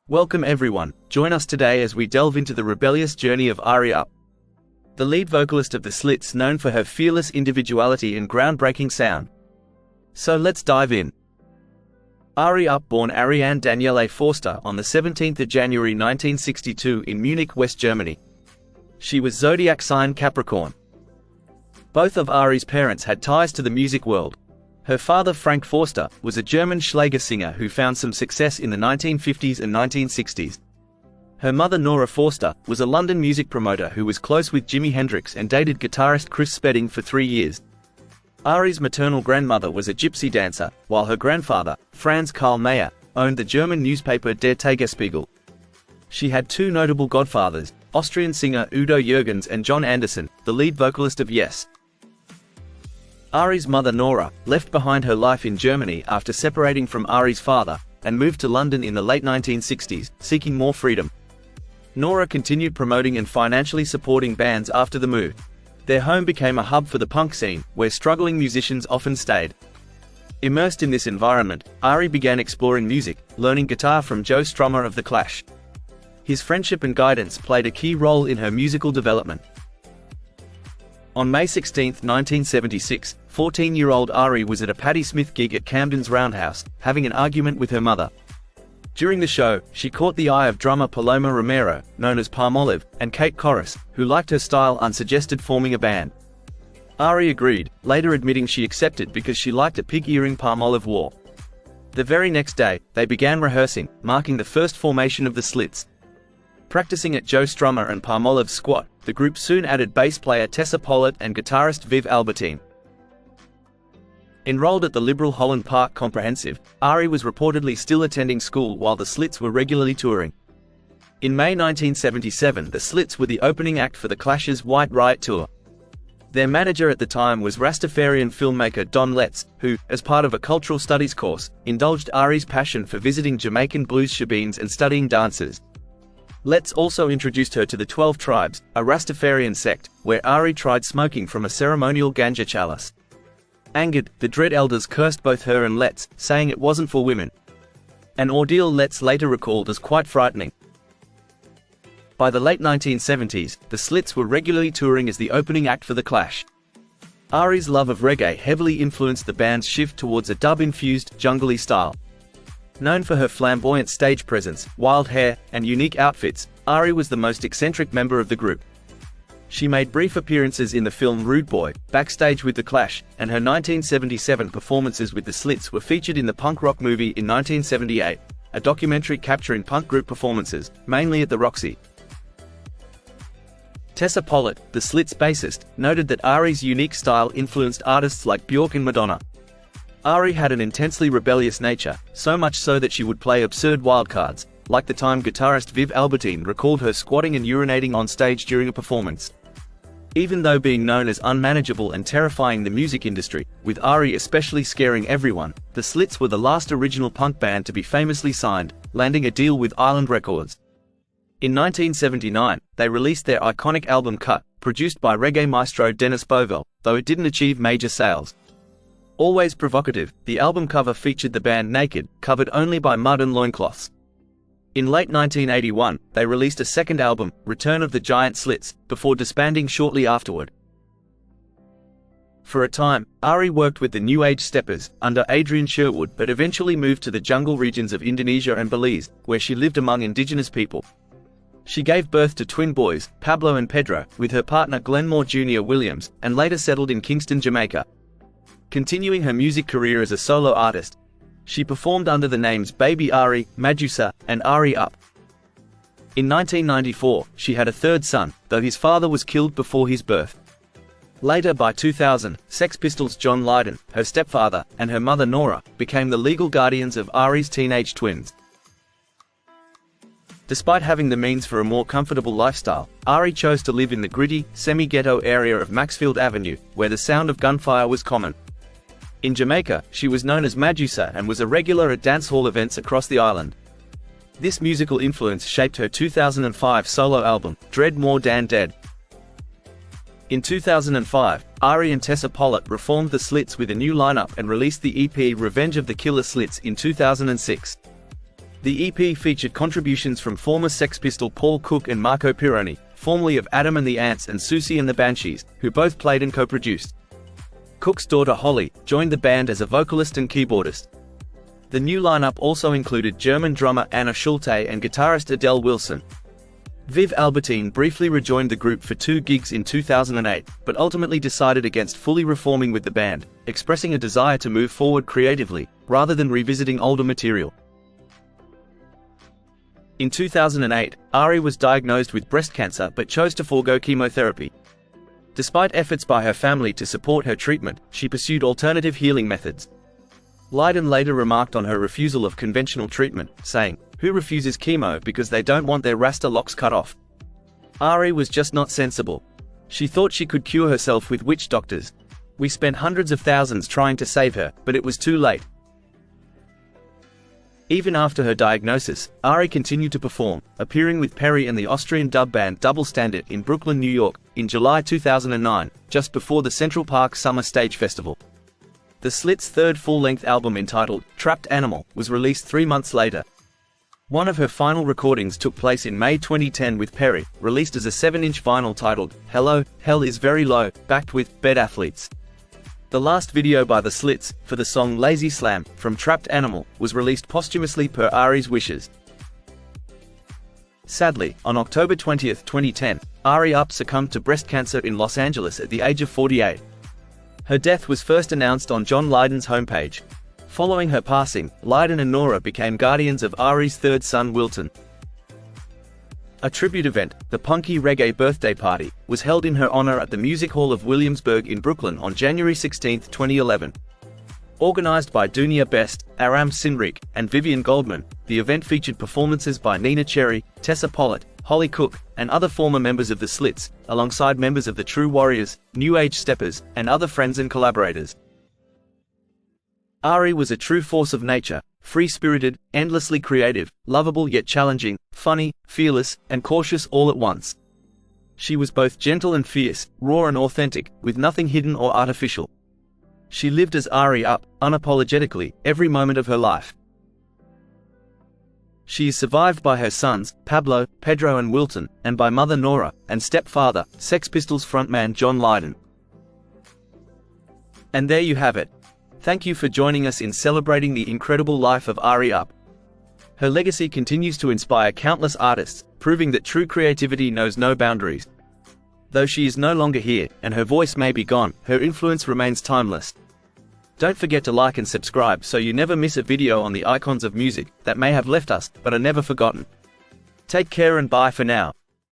Welcome everyone, join us today as we delve into the rebellious journey of Ari Up, the lead vocalist of the Slits, known for her fearless individuality and groundbreaking sound. So let's dive in. Ari Up, born Ariane Danielle Forster on the 17th of January 1962 in Munich, West Germany. She was zodiac sign Capricorn. Both of Ari's parents had ties to the music world. Her father, Frank Forster, was a German Schlager singer who found some success in the 1950s and 1960s. Her mother, Nora Forster, was a London music promoter who was close with Jimi Hendrix and dated guitarist Chris Spedding for 3 years. Ari's maternal grandmother was a gypsy dancer, while her grandfather, Franz Karl Mayer, owned the German newspaper Der Tagesspiegel. She had two notable godfathers, Austrian singer Udo Jürgens and John Anderson, the lead vocalist of Yes. Ari's mother, Nora, left behind her life in Germany after separating from Ari's father, and moved to London in the late 1960s, seeking more freedom. Nora continued promoting and financially supporting bands after the move. Their home became a hub for the punk scene, where struggling musicians often stayed. Immersed in this environment, Ari began exploring music, learning guitar from Joe Strummer of The Clash. His friendship and guidance played a key role in her musical development. On May 16, 1976, 14-year-old Ari was at a Patti Smith gig at Camden's Roundhouse, having an argument with her mother. During the show, she caught the eye of drummer Paloma Romero, known as Palmolive, and Kate Corris, who liked her style and suggested forming a band. Ari agreed, later admitting she accepted because she liked a pig earring Palmolive wore. The very next day, they began rehearsing, marking the first formation of the Slits. Practicing at Joe Strummer and Palmolive's squat, the group soon added bass player Tessa Pollitt and guitarist Viv Albertine. Enrolled at the liberal Holland Park Comprehensive, Ari was reportedly still attending school while the Slits were regularly touring. In May 1977, the Slits were the opening act for the Clash's White Riot Tour. Their manager at the time was Rastafarian filmmaker Don Letts, who, as part of a cultural studies course, indulged Ari's passion for visiting Jamaican blues shebeens and studying dances. Letts also introduced her to the 12 Tribes, a Rastafarian sect, where Ari tried smoking from a ceremonial ganja chalice. Angered, the Dread Elders cursed both her and Letts, saying it wasn't for women. An ordeal Letts later recalled as quite frightening. By the late 1970s, the Slits were regularly touring as the opening act for The Clash. Ari's love of reggae heavily influenced the band's shift towards a dub-infused, jungly style. Known for her flamboyant stage presence, wild hair, and unique outfits, Ari was the most eccentric member of the group. She made brief appearances in the film Rude Boy, backstage with The Clash, and her 1977 performances with the Slits were featured in the punk rock movie in 1978, a documentary capturing punk group performances, mainly at the Roxy. Tessa Pollitt, the Slits bassist, noted that Ari's unique style influenced artists like Bjork and Madonna. Ari had an intensely rebellious nature, so much so that she would play absurd wildcards, like the time guitarist Viv Albertine recalled her squatting and urinating on stage during a performance. Even though being known as unmanageable and terrifying the music industry, with Ari especially scaring everyone, the Slits were the last original punk band to be famously signed, landing a deal with Island Records. In 1979, they released their iconic album Cut, produced by reggae maestro Dennis Bovell, though it didn't achieve major sales. Always provocative, the album cover featured the band naked, covered only by mud and loincloths. In late 1981, they released a second album, Return of the Giant Slits, before disbanding shortly afterward. For a time, Ari worked with the New Age Steppers, under Adrian Sherwood, but eventually moved to the jungle regions of Indonesia and Belize, where she lived among indigenous people. She gave birth to twin boys, Pablo and Pedro, with her partner Glenmore Jr. Williams, and later settled in Kingston, Jamaica. Continuing her music career as a solo artist, she performed under the names Baby Ari, Majusa, and Ari Up. In 1994, she had a third son, though his father was killed before his birth. Later, by 2000, Sex Pistols' John Lydon, her stepfather, and her mother Nora, became the legal guardians of Ari's teenage twins. Despite having the means for a more comfortable lifestyle, Ari chose to live in the gritty, semi-ghetto area of Maxfield Avenue, where the sound of gunfire was common. In Jamaica, she was known as Majusa and was a regular at dancehall events across the island. This musical influence shaped her 2005 solo album, Dread More Dan Dead. In 2005, Ari and Tessa Pollitt reformed the Slits with a new lineup and released the EP Revenge of the Killer Slits in 2006. The EP featured contributions from former Sex Pistol Paul Cook and Marco Pirroni, formerly of Adam and the Ants and Susie and the Banshees, who both played and co-produced. Cook's daughter Holly joined the band as a vocalist and keyboardist. The new lineup also included German drummer Anna Schulte and guitarist Adele Wilson. Viv Albertine briefly rejoined the group for 2 gigs in 2008, but ultimately decided against fully reforming with the band, expressing a desire to move forward creatively, rather than revisiting older material. In 2008, Ari was diagnosed with breast cancer but chose to forego chemotherapy. Despite efforts by her family to support her treatment, she pursued alternative healing methods. Lydon later remarked on her refusal of conventional treatment, saying, "Who refuses chemo because they don't want their Rasta locks cut off?" Ari was just not sensible. She thought she could cure herself with witch doctors. "We spent hundreds of thousands trying to save her, but it was too late." Even after her diagnosis, Ari continued to perform, appearing with Perry and the Austrian dub band Double Standard in Brooklyn, New York, in July 2009, just before the Central Park Summer Stage Festival. The Slits' third full-length album entitled Trapped Animal was released 3 months later. One of her final recordings took place in May 2010 with Perry, released as a 7-inch vinyl titled Hello, Hell is Very Low, backed with Bed Athletes. The last video by the Slits, for the song Lazy Slam, from Trapped Animal, was released posthumously per Ari's wishes. Sadly, on October 20, 2010, Ari Up succumbed to breast cancer in Los Angeles at the age of 48. Her death was first announced on John Lydon's homepage. Following her passing, Lydon and Nora became guardians of Ari's third son Wilton. A tribute event, the Punky Reggae Birthday Party, was held in her honor at the Music Hall of Williamsburg in Brooklyn on January 16, 2011. Organized by Dunia Best, Aram Sinrik, and Vivian Goldman, the event featured performances by Nina Cherry, Tessa Pollitt, Holly Cook, and other former members of the Slits, alongside members of the True Warriors, New Age Steppers, and other friends and collaborators. Ari was a true force of nature, free-spirited, endlessly creative, lovable yet challenging, funny, fearless, and cautious all at once. She was both gentle and fierce, raw and authentic, with nothing hidden or artificial. She lived as Ari Up, unapologetically, every moment of her life. She is survived by her sons, Pablo, Pedro and Wilton, and by mother Nora, and stepfather, Sex Pistols frontman John Lydon. And there you have it. Thank you for joining us in celebrating the incredible life of Ari Up. Her legacy continues to inspire countless artists, proving that true creativity knows no boundaries. Though she is no longer here, and her voice may be gone, her influence remains timeless. Don't forget to like and subscribe so you never miss a video on the icons of music that may have left us, but are never forgotten. Take care and bye for now.